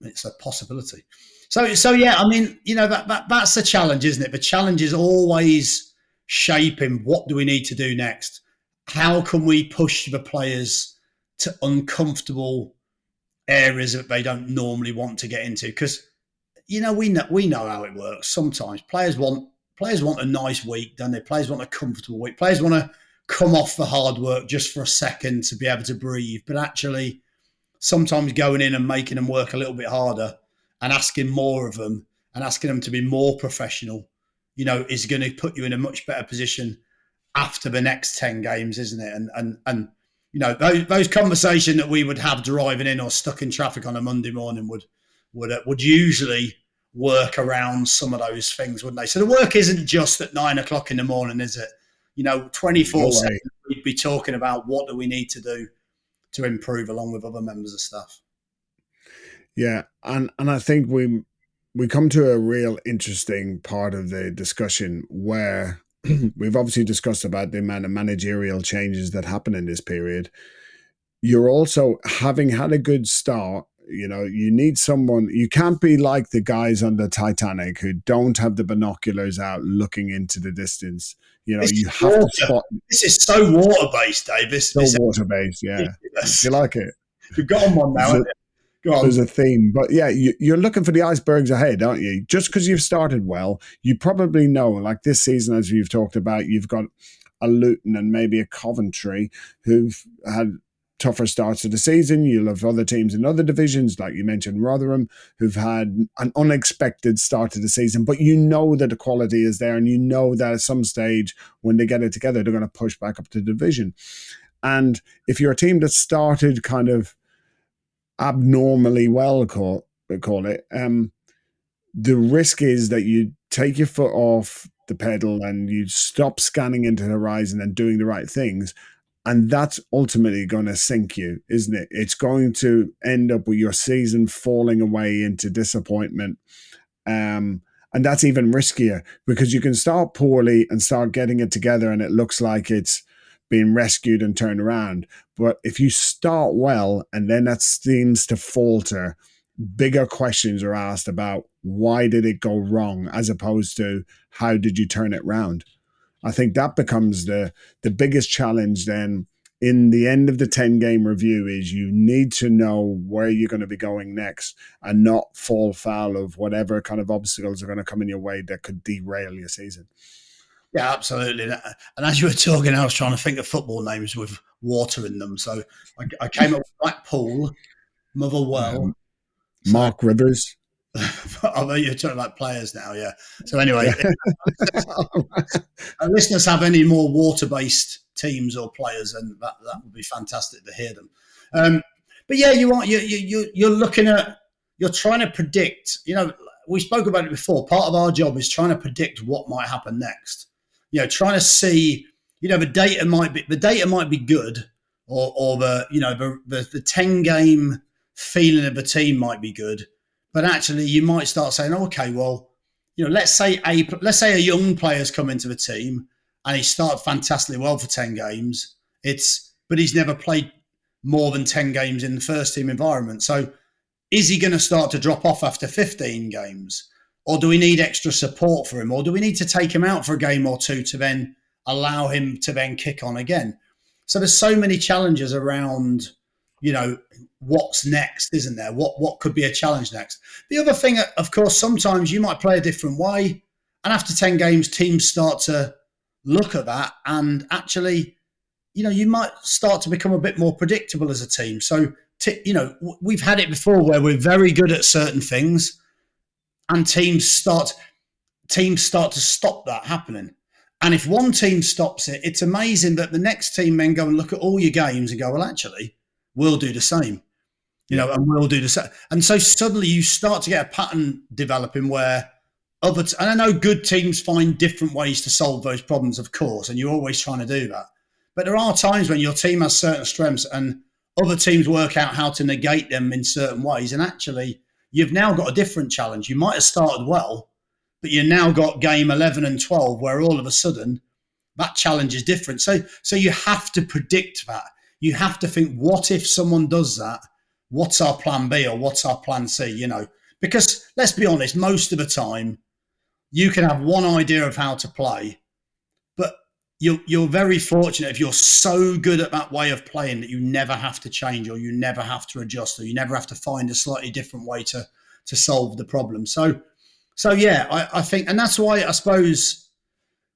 it's a possibility. So yeah, that's the challenge, isn't it? The challenge is always shaping what do we need to do next? How can we push the players to uncomfortable areas that they don't normally want to get into? Because we know how it works. Sometimes players want a nice week, don't they? Players want a comfortable week. Players want to come off the hard work just for a second to be able to breathe. But actually, sometimes going in and making them work a little bit harder and asking more of them and asking them to be more professional, is going to put you in a much better position after the next 10 games, isn't it? And those conversations that we would have driving in or stuck in traffic on a Monday morning would usually work around some of those things, wouldn't they? So the work isn't just at 9 o'clock in the morning, is it? 24/7, we'd be talking about what do we need to do to improve along with other members of staff. Yeah, and I think we come to a real interesting part of the discussion where we've obviously discussed about the amount of managerial changes that happen in this period. You're also, having had a good start, you need someone. You can't be like the guys on the Titanic who don't have the binoculars out looking into the distance. You have to spot. This is so water-based, Dave. So water-based, yeah. You like it? You've got on one now. There's a theme, but yeah, you're looking for the icebergs ahead, aren't you? Just because you've started well, you probably know, like this season, as you've talked about, you've got a Luton and maybe a Coventry who've had tougher starts to the season. You'll have other teams in other divisions, like you mentioned, Rotherham, who've had an unexpected start to the season, but you know that the quality is there, and you know that at some stage when they get it together, they're going to push back up to the division. And if you're a team that started kind of abnormally well, call it, the risk is that you take your foot off the pedal and you stop scanning into the horizon and doing the right things, and that's ultimately going to sink you, isn't it? It's going to end up with your season falling away into disappointment, and that's even riskier because you can start poorly and start getting it together and it looks like it's being rescued and turned around. But if you start well and then that seems to falter, bigger questions are asked about why did it go wrong as opposed to how did you turn it round. I think that becomes the biggest challenge then in the end of the 10-game review is you need to know where you're going to be going next and not fall foul of whatever kind of obstacles are going to come in your way that could derail your season. Yeah, absolutely. And as you were talking, I was trying to think of football names with water in them. So I came up with Blackpool, Motherwell. Mark Rivers. I know you're talking about players now, yeah. So anyway, if our listeners have any more water-based teams or players, and that would be fantastic to hear them. But yeah, you're looking at, you're trying to predict. We spoke about it before. Part of our job is trying to predict what might happen next. Trying to see. The data might be good, or the 10-game feeling of a team might be good. But actually, you might start saying, okay, well, let's say a young player's come into the team and he started fantastically well for 10 games. But he's never played more than 10 games in the first team environment. So is he going to start to drop off after 15 games? Or do we need extra support for him? Or do we need to take him out for a game or two to then allow him to then kick on again? So there's so many challenges around, what's next, isn't there? What could be a challenge next? The other thing, of course, sometimes you might play a different way, and after 10 games, teams start to look at that, and actually, you might start to become a bit more predictable as a team. So, we've had it before where we're very good at certain things, and teams start to stop that happening. And if one team stops it, it's amazing that the next team then go and look at all your games and go, well, actually, we'll do the same. And we'll do the same. And so suddenly you start to get a pattern developing where and I know good teams find different ways to solve those problems, of course, and you're always trying to do that. But there are times when your team has certain strengths and other teams work out how to negate them in certain ways. And actually, you've now got a different challenge. You might have started well, but you've now got game 11 and 12 where all of a sudden that challenge is different. So you have to predict that. You have to think, what if someone does that? What's our plan B or what's our plan C? Because let's be honest, most of the time you can have one idea of how to play, but you're very fortunate if you're so good at that way of playing that you never have to change or you never have to adjust or you never have to find a slightly different way to solve the problem. So yeah, I think, and that's why I suppose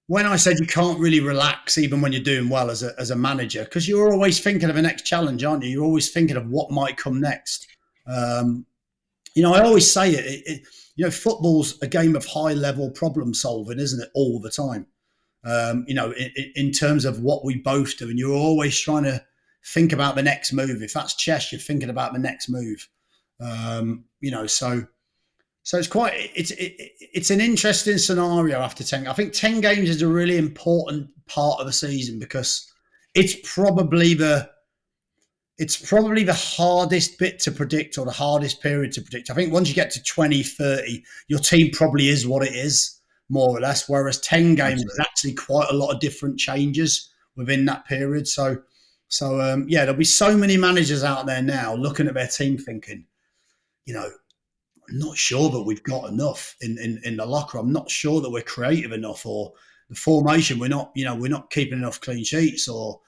when I said you can't really relax even when you're doing well as a manager, because you're always thinking of a next challenge, aren't you? You're always thinking of what might come next. I always say it, football's a game of high level problem solving, isn't it? All the time. In terms of what we both do, and you're always trying to think about the next move. If that's chess, you're thinking about the next move. So it's an interesting scenario after 10. I think 10 games is a really important part of the season because it's probably the hardest bit to predict, or the hardest period to predict. I think once you get to 20, 30, your team probably is what it is, more or less, whereas 10 games is actually quite a lot of different changes within that period. So there'll be so many managers out there now looking at their team thinking, I'm not sure that we've got enough in the locker. I'm not sure that we're creative enough, or the formation, we're not keeping enough clean sheets, or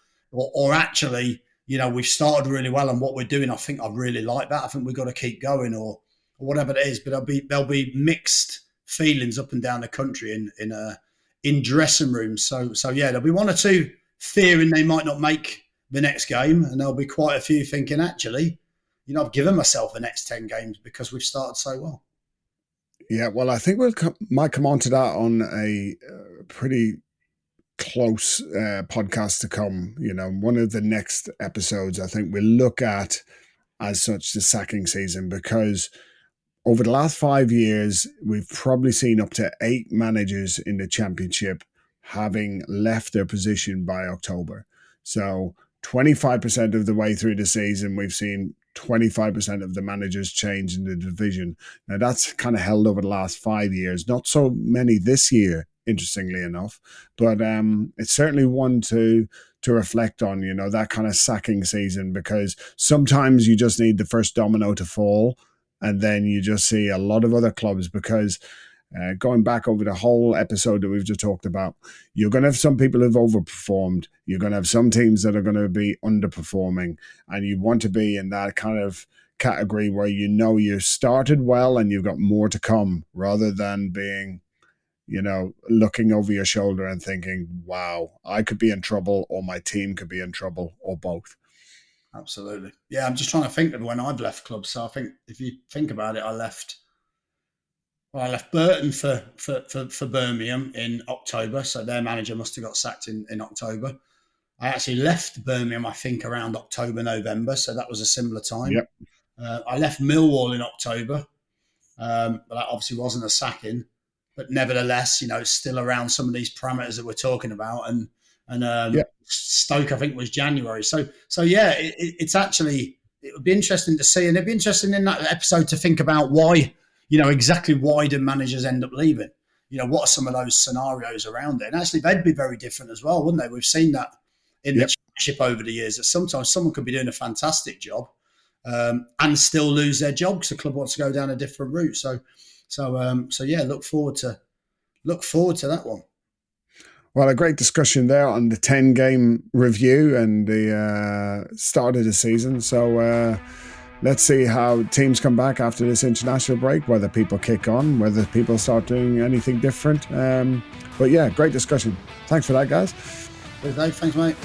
actually, we've started really well, and what we're doing, I think I really like that. I think we've got to keep going, or whatever it is. But there'll be mixed feelings up and down the country in dressing rooms. So yeah, there'll be one or two fearing they might not make the next game, and there'll be quite a few thinking, actually, I've given myself the next 10 games because we've started so well. Yeah, well, I think might come on to that on a pretty close podcast to come. One of the next episodes, I think we'll look at as such the sacking season, because over the last 5 years, we've probably seen up to 8 managers in the championship having left their position by October. So 25% of the way through the season, we've seen 25% of the managers change in the division. Now, that's kind of held over the last 5 years. Not so many this year, interestingly enough, but it's certainly one to reflect on, that kind of sacking season, because sometimes you just need the first domino to fall, and then you just see a lot of other clubs, because going back over the whole episode that we've just talked about, you're going to have some people who've overperformed. You're going to have some teams that are going to be underperforming, and you want to be in that kind of category where you started well and you've got more to come, rather than being, looking over your shoulder and thinking, wow, I could be in trouble, or my team could be in trouble, or both. Absolutely. Yeah, I'm just trying to think of when I've left clubs. So I think if you think about it, I left Burton for Birmingham in October. So their manager must have got sacked in October. I actually left Birmingham, I think, around October, November. So that was a similar time. Yep. I left Millwall in October. But that obviously wasn't a sacking. But nevertheless, it's still around some of these parameters that we're talking about. And Yep. Stoke, I think, was January. So yeah, it's actually, it would be interesting to see. And it'd be interesting in that episode to think about why, exactly why do managers end up leaving? What are some of those scenarios around it? And actually, they'd be very different as well, wouldn't they? We've seen that in the championship over the years, that sometimes someone could be doing a fantastic job and still lose their job because the club wants to go down a different route. So yeah, look forward to that one. Well, a great discussion there on the 10-game review and the start of the season. So let's see how teams come back after this international break, whether people kick on, whether people start doing anything different. But yeah, great discussion. Thanks for that, guys. Thanks, mate.